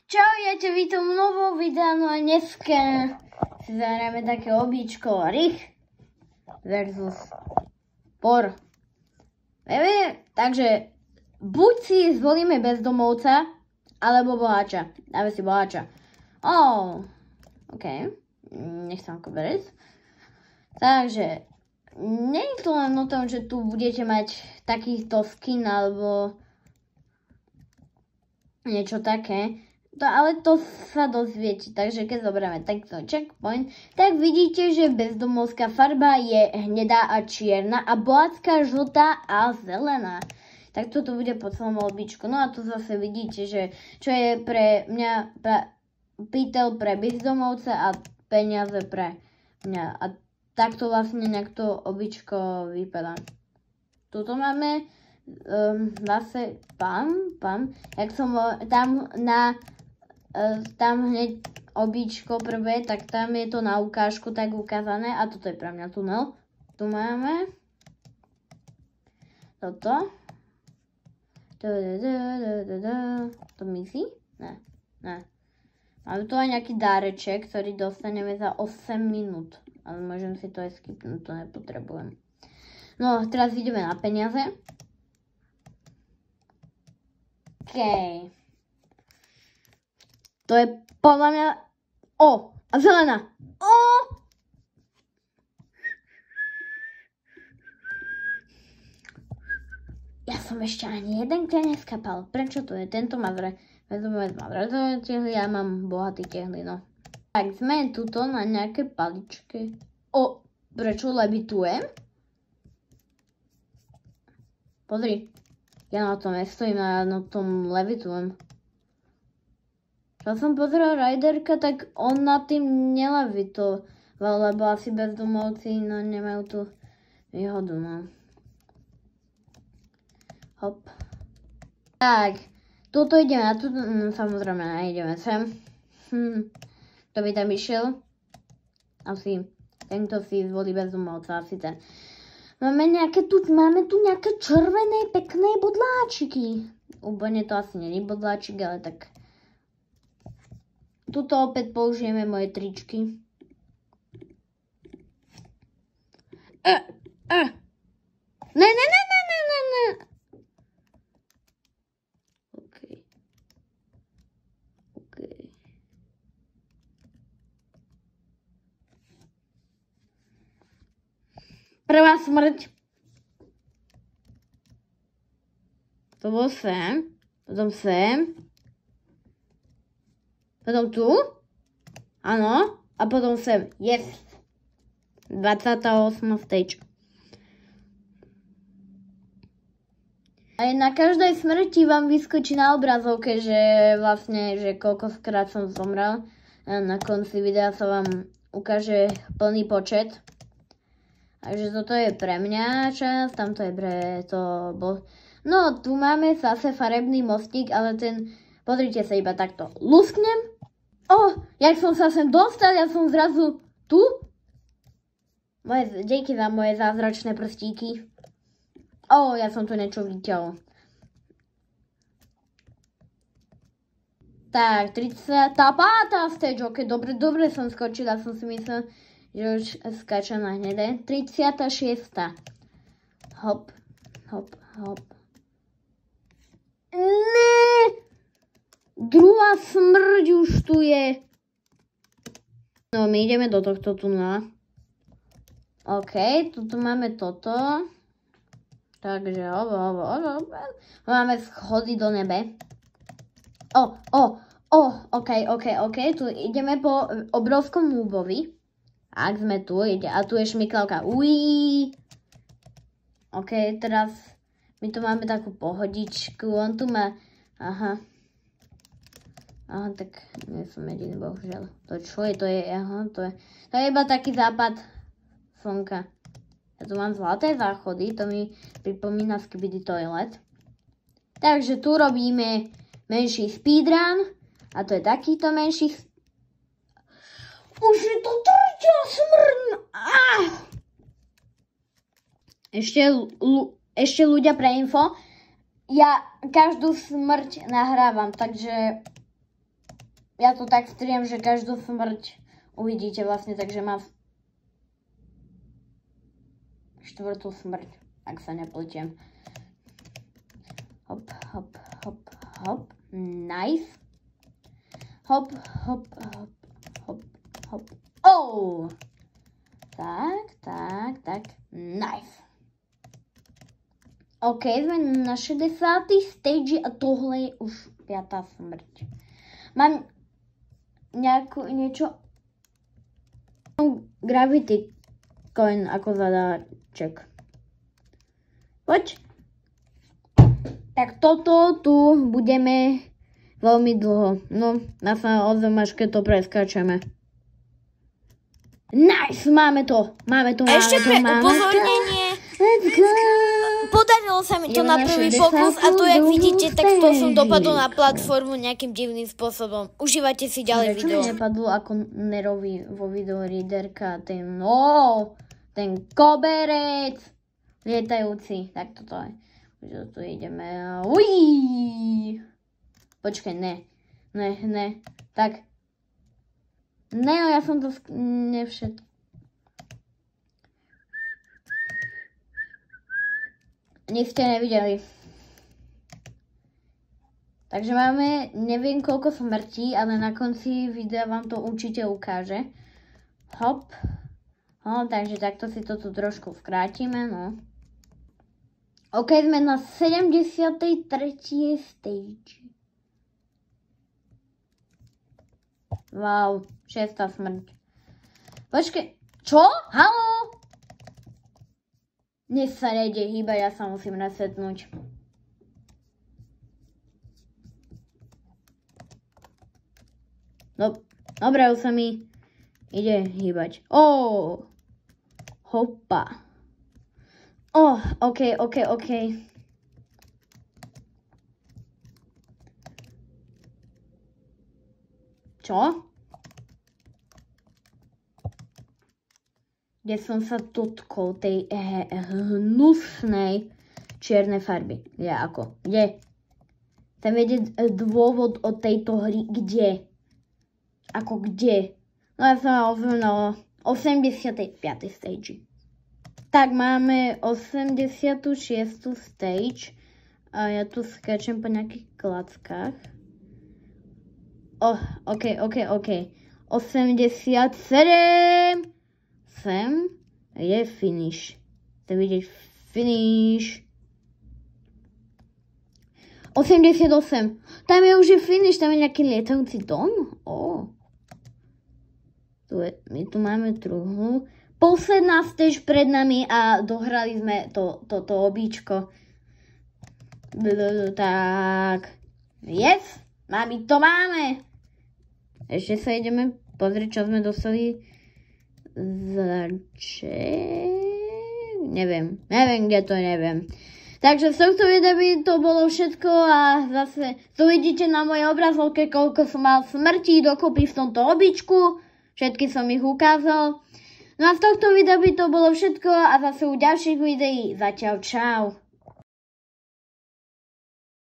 Čaujete, vítam novou videu, no a dneska si zahráme také obíčko Rich versus Por. Takže buď si zvolíme bezdomovca, alebo boháča. Dáme si boháča. OK. Nech sa ako berec. Takže, nie je to len o tom, že tu budete mať takýchto skin, alebo niečo také. Ale to sa dozviete, takže keď zoberieme takto checkpoint, tak vidíte, že bezdomovská farba je hnedá a čierna a bohácká žltá a zelená. Tak toto bude po celom obíčku. No a tu zase vidíte, že čo je pre mňa pýtel pre bezdomovca a peniaze pre mňa. A takto vlastne nejak to obíčko vypadá. Tuto máme zase pam, jak som tam hneď obíčko prvé, tak tam je to na ukážku tak ukázané a toto je pre mňa tunel. Tu máme toto. To myslí? Ne. Máme tu aj nejaký dáreček, ktorý dostaneme za 8 minút. Ale môžem si to aj skipnúť, to nepotrebujem. No, teraz ideme na peniaze. OK. To je podľa mňa... A zelená! Ja som ešte ani jeden ťa neskapal. Prečo to je? Tento má bezdomovec tehly, ja mám bohatý tehly, no. Tak, sme tuto na nejaké paličke. Prečo levitujem? Pozri. Ja na tom nestojím, ja na tom levitujem. Keď som pozeral Riderka, tak on nad tým nelevitoval, lebo asi bezdomovci nemajú tú výhodu, no. Hop. Tak, tuto ideme, a tu samozrejme neideme sem. Kto by tam išiel? Asi tento si zvolí bezdomovca, asi ten. Máme tu nejaké červené pekné bodláčiky. Úplne to asi není bodláčik, ale tak... Tuto opäť použijeme moje tričky. Ne. OK. Prvá smrť. To bol sem. Potom sem. Potom tu. Áno. A potom sem. Yes. 28. stage. Aj na každej smrti vám vyskočí na obrazovke, že vlastne, že koľkokrát som zomrel. A na konci videa sa vám ukáže plný počet. Takže toto je pre mňa čas, tamto je pre to... No, tu máme zase farebný mostík, ale ten... Pozrite sa iba takto. Lusknem. Jak som sa sem dostal, ja som zrazu tu. Díky za moje zázračné prstíky. Ja som tu niečo videl. Tak, 35. stage, ok, dobre som skočila, som si myslel, že už skáčem na hnedé. 36. Hop. Ne! Druhá smrť už tu je. No, my ideme do tohto tunela. OK, tuto máme toto. Takže, máme schody do nebe. OK, tu ideme po obrovskom húbovi. Ak sme tu, a tu je šmyklavka. OK, teraz my tu máme takú pohodičku. On tu má, aha, tak nie som jediný, bohužiaľ. To čo je? To je iba taký západ slnka. Ja tu mám zlaté záchody, to mi pripomína Skibidi Toilet. Takže tu robíme menší speedrun. A to je takýto menší... Už je to tretia smrť! Ešte ľudia pre info. Ja každú smrť nahrávam, takže ja to tak striem, že každú smrť uvidíte vlastne, takže mám 4. smrť, ak sa nepletiem. Hop, hop, hop, hop. Nice. Hop, hop, hop, hop, hop. Oh! Tak. Nice. OK, sme na 60. stage a tohle je už 5. smrť. Mám niečo Gravity Coin ako zadáček. Poď. Tak toto tu budeme veľmi dlho. No, na sa ozvem, až keď to preskáčeme. Nice, máme to. Ešte pre upozornenie. Podarilo sa mi to na prvý pokus a tu, jak vidíte, tak to som dopadol na platformu nejakým divným spôsobom. Užívajte si ďalej video. Prečo mi nepadlo ako Nerovi vo videu Readerka ten koberec lietajúci. Tak toto je. Tu ideme. Ují! Počkaj, ne. Tak. Ne, ja som to nevšet. Nic ste nevideli. Takže máme neviem koľko smrtí, ale na konci videa vám to určite ukáže. Hop. Takže takto si to tu trošku skrátime, no. OK, sme na 73. stage. Wow, 6. smrť. Počkej, čo? Haló? Dnes sa nejde hýbať, ja sa musím resetnúť. No, dobre, už sa mi ide hýbať. Hopa. OK. Čo? Kde som sa dotkol tej hnusnej čiernej farby. Kde? Chcem vedieť dôvod od tejto hry. Kde? Kde? No ja som ozvem na 85. stage. Tak máme 86. stage. A ja tu skáčem po nejakých klackách. OK. 87. Sem je finish. Chcem vidieť finish. 88. Tam je už finish, tam je nejaký lietajúci dom. My tu máme truhlu. Posledná stage pred nami a dohrali sme toto obíčko. Tak. Yes, mami, to máme. Ešte sa ideme pozrieť, čo sme dostali. Neviem, kde to neviem. Takže z tohto videa by to bolo všetko a zase tu vidíte na mojej obrazovke, koľko som mal smrti dokopy v tomto običku. Všetky som ich ukázal. No a z tohto videa by to bolo všetko a zase u ďalších videí. Zatiaľ čau.